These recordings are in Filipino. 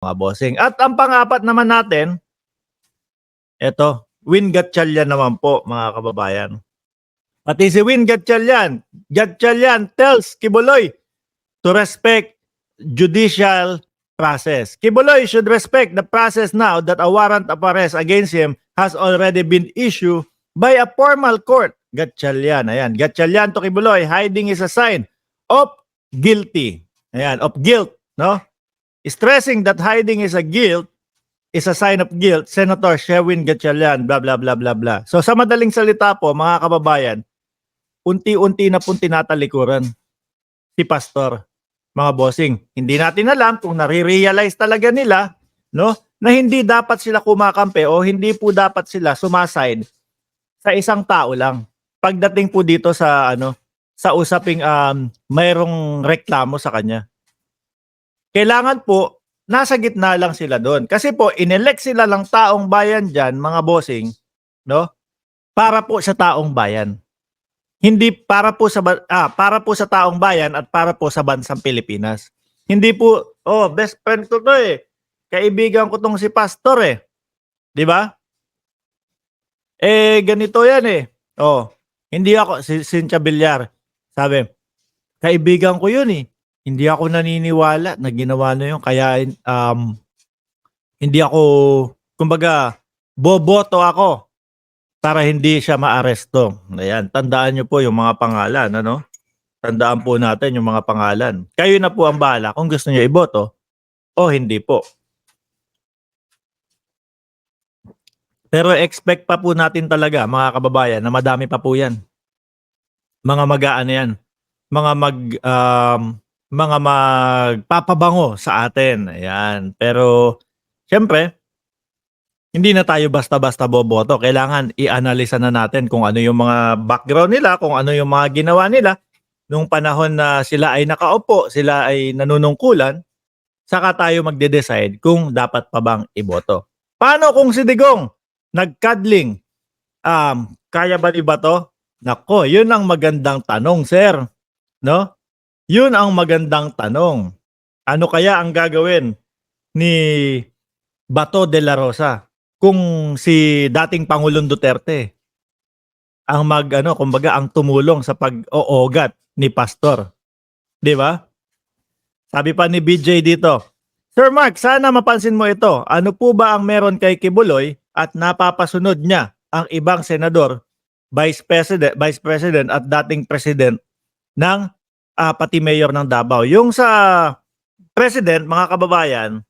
mga bossing. At ang pang-apat naman natin, eto, Win Gatchalian naman po, mga kababayan. Pati si Win Gatchalian tells Kibuloy to respect judicial process. Kibuloy should respect the process now that a warrant of arrest against him has already been issued by a formal court. Gatchalian, ayan. Gatchalian to Kibuloy, hiding is a sign of guilty. Ayan, of guilt, no? Stressing that hiding is a sign of guilt, Senator Sherwin Gatchalian, blah, blah, blah, blah, blah. So sa madaling salita po, mga kababayan, unti-unti na pong tinatalikuran si Pastor, mga bossing. Hindi natin alam kung nare-realize talaga nila, no, na hindi dapat sila kumakampi o hindi po dapat sila sumaside sa isang tao lang. Pagdating po dito sa sa usaping mayroong reklamo sa kanya. Kailangan po nasa gitna lang sila doon. Kasi po inelect sila lang taong bayan diyan, mga bossing, no? Para po sa taong bayan. Hindi para po sa taong bayan at para po sa bansang Pilipinas. Hindi po, best friend ko 'to eh. Kaibigan ko 'tong si Pastor eh. 'Di ba? Ganito 'yan eh. Hindi ako si Cynthia Villar. Sabi, kaibigan ko 'yun eh. Hindi ako naniniwala na ginawa na 'yun, kaya hindi ako, kumbaga, boboto ako para hindi siya maaresto. Ayan, tandaan niyo po yung mga pangalan, ano? Tandaan po natin yung mga pangalan. Kayo na po ang bahala kung gusto niyo iboto o hindi po. Pero expect pa po natin talaga, mga kababayan, na madami pa po yan. Mga mag-aano yan. Mga magpapabango sa atin. Ayan. Pero, syempre, hindi na tayo basta-basta boboto. Kailangan i-analisa na natin kung ano yung mga background nila, kung ano yung mga ginawa nila nung panahon na sila ay nakaupo, sila ay nanunungkulan, saka tayo magde-decide kung dapat pa bang iboto. Paano kung si Digong nagkadling? Kaya ba ni Bato? Nako, yun ang magandang tanong, sir. No? Yun ang magandang tanong. Ano kaya ang gagawin ni Bato de la Rosa kung si dating Pangulong Duterte ang kumbaga ang tumulong sa pag-oogat ni Pastor? 'Di ba? Sabi pa ni BJ dito, Sir Mark, sana mapansin mo ito. Ano po ba ang meron kay Kibuloy at napapasunod niya ang ibang senador, vice president at dating president ng pati mayor ng Davao? Yung sa president, mga kababayan,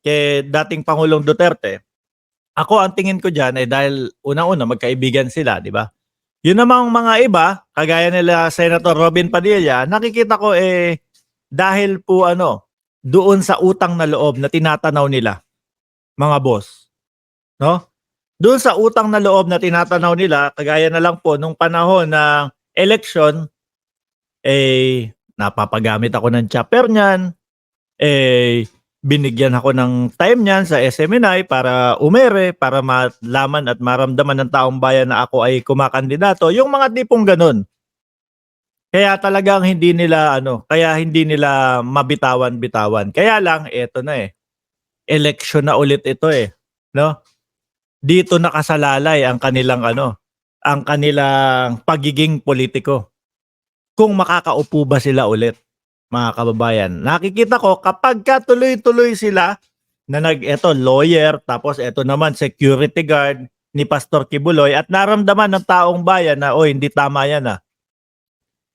kay dating Pangulong Duterte, ako ang tingin ko diyan ay dahil unang-una magkaibigan sila, di ba? Yun namang mga iba, kagaya nila Senator Robin Padilla, nakikita ko dahil po doon sa utang na loob na tinatanaw nila, mga boss. No? Doon sa utang na loob na tinatanaw nila, kagaya na lang po nung panahon ng election, napapagamit ako ng chopper niyan, binigyan ako ng time niyan sa SMNI para umere, para malaman at maramdaman ng taong bayan na ako ay kumakandidato. Yung mga tipong ganun. Kaya talagang hindi nila mabitawan-bitawan. Kaya lang eto na election na ulit ito no? Dito nakasalalay ang kanilang ang kanilang pagiging politiko. Kung makakaupo ba sila ulit, mga kababayan. Nakikita ko kapag tuloy-tuloy sila na lawyer, tapos eto naman security guard ni Pastor Kibuloy at naramdaman ng taong bayan na hindi tama yan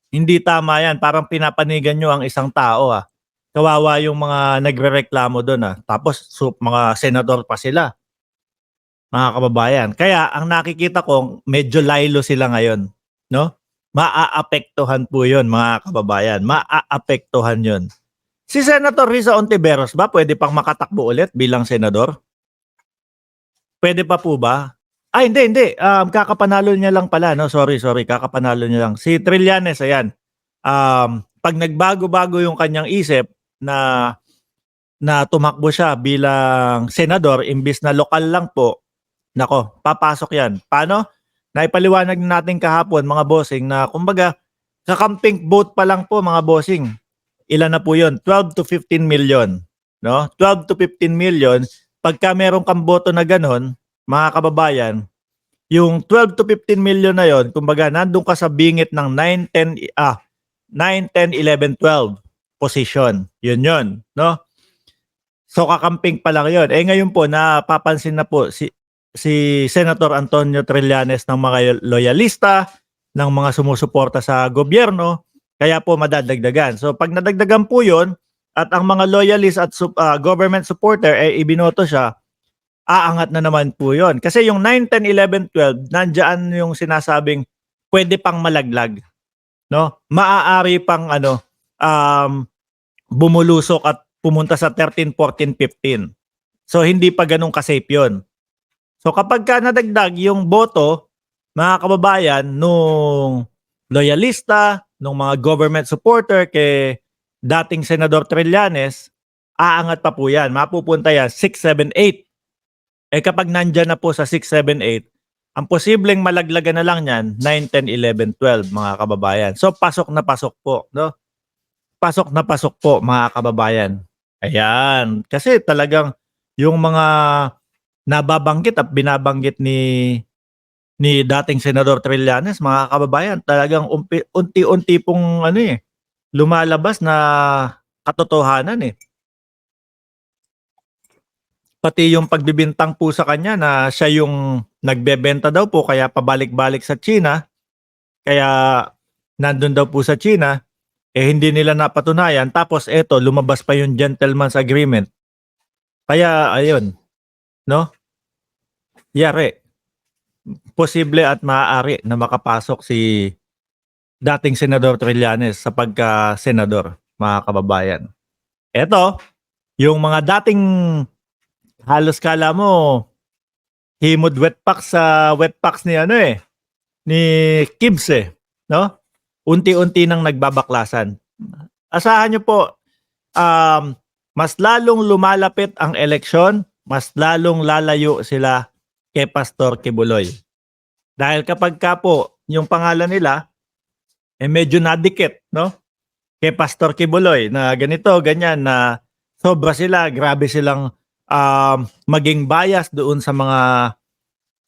Hindi tama yan. Parang pinapanigan nyo ang isang tao Kawawa yung mga nagrereklamo doon Tapos mga senador pa sila, mga kababayan. Kaya ang nakikita ko, medyo laylo sila ngayon, no? Maaapektuhan po yun, mga kababayan. Maaapektuhan yun. Si Senator Risa Ontiveros ba pwede pang makatakbo ulit bilang senador? Pwede pa po ba? Hindi. Kakapanalo niya lang pala, no? Sorry. Kakapanalo niya lang. Si Trillanes, ayan. Pag nagbago-bago yung kanyang isip na tumakbo siya bilang senador, imbis na lokal lang po, nako, papasok yan. Paano? Naipaliwanag natin kahapon, mga bossing, na kumbaga, kakamping vote pa lang po, mga bossing. Ilan na po yun? 12 to 15 million. no? 12 to 15 million. Pagka meron kang boto na ganon, mga kababayan, yung 12 to 15 million na yon, kumbaga nandun ka sa bingit ng 9, 10, 11, 12 position. Yun, no? So kakamping pa lang yun. Ngayon po, napapansin na po si Senator Antonio Trillanes ng mga loyalista, ng mga sumusuporta sa gobyerno, kaya po madadagdagan. So pag nadagdagan po yun, at ang mga loyalist at government supporter ibinoto siya, aangat na naman po yun. Kasi yung 9, 10, 11, 12, nandyan yung sinasabing pwede pang malaglag. No? Maaari pang bumulusok at pumunta sa 13, 14, 15. So hindi pa ganun ka-safe yun. So kapag ka nadagdag yung boto, mga kababayan, nung loyalista, nung mga government supporter kay dating Senador Trillanes, aangat pa po yan. Mapupunta yan 6, 7, 8. Kapag nandyan na po sa 6, 7, 8, ang posibleng malaglagan na lang yan, 9, 10, 11, 12, mga kababayan. So pasok na pasok po, no? Pasok na pasok po, mga kababayan. Ayan. Kasi talagang yung mga nababanggit at binabanggit ni dating Senador Trillanes, mga kababayan, talagang unti-unti pong lumalabas na katotohanan. Pati yung pagbibintang po sa kanya na siya yung nagbebenta daw po kaya pabalik-balik sa China, kaya nandun daw po sa China, hindi nila napatunayan. Tapos eto, lumabas pa yung gentleman's agreement. Kaya ayun, no? Yari. Posible at maaari na makapasok si dating Senador Trillanes sa pagka-senador, mga kababayan. Eto, yung mga dating halos kala mo himod wetpacks sa wetpacks ni Kibbs no? Unti-unti nang nagbabaklasan. Asahan nyo po, mas lalong lumalapit ang eleksyon, mas lalong lalayo sila kay Pastor Kibuloy. Dahil kapag ka po yung pangalan nila medyo nadikit, no? Kay Pastor Kibuloy na ganito, ganyan, na sobra sila, grabe silang maging bias doon sa mga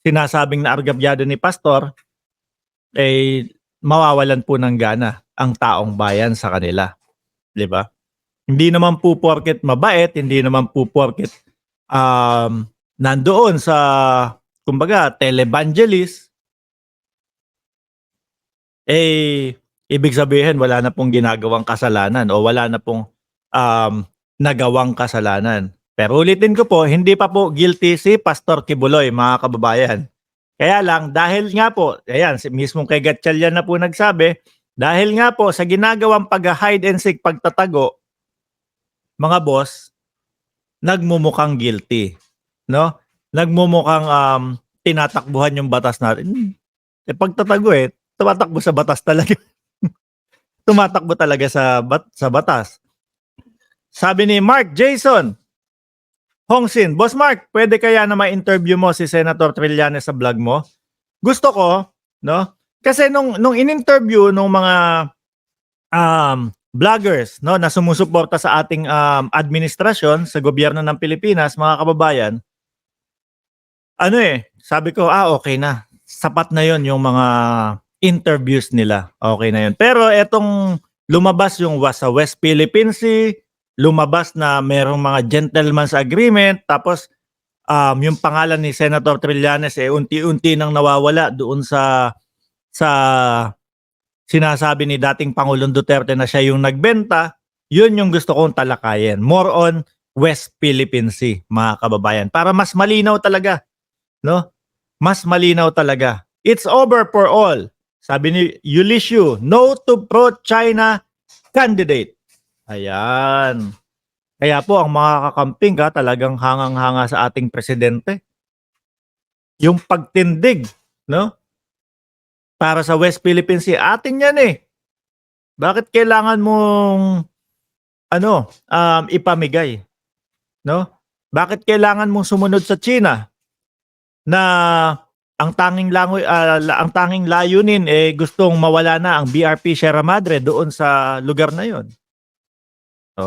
sinasabing na argabyado ni Pastor, mawawalan po ng gana ang taong bayan sa kanila. 'Di ba? Hindi naman po porket mabait, hindi naman po porket nandoon sa, kumbaga, televangelist, ibig sabihin wala na pong ginagawang kasalanan o wala na pong nagawang kasalanan. Pero ulitin ko po, hindi pa po guilty si Pastor Kibuloy, mga kababayan. Kaya lang, dahil nga po, ayan, mismong kay Gatchalian na po nagsabi, dahil nga po sa ginagawang pag-hide and seek, pagtatago, mga boss, nagmumukhang guilty, no? Nagmumukhang tinatakbuhan yung batas natin. Pagtatago tumatakbo sa batas talaga. Tumatakbo talaga sa batas. Sabi ni Mark Jason Hongsin, Boss Mark, pwede kaya na ma-interview mo si Senator Trillanes sa vlog mo? Gusto ko, no? Kasi nung in-interview nung mga vloggers, no, na sumusuporta sa ating administrasyon sa gobyerno ng Pilipinas, mga kababayan, sabi ko, okay na. Sapat na 'yon yung mga interviews nila. Okay na 'yon. Pero etong lumabas yung sa West Philippine Sea, lumabas na merong mga gentleman's agreement, tapos yung pangalan ni Senator Trillanes unti-unti nang nawawala doon sa sinasabi ni dating Pangulong Duterte na siya yung nagbenta. Yun yung gusto kong talakayin. More on West Philippine Sea, mga kababayan, para mas malinaw talaga, no? Mas malinaw talaga. It's over for all. Sabi ni Ulysses, no to pro-China candidate. Ayan. Kaya po ang mga kakamping talagang hangang-hanga sa ating presidente. Yung pagtindig, no? Para sa West Philippine Sea, atin yan Bakit kailangan mong ipamigay, no? Bakit kailangan mong sumunod sa China na ang tanging layunin gustong mawala na ang BRP Sierra Madre doon sa lugar na 'yon?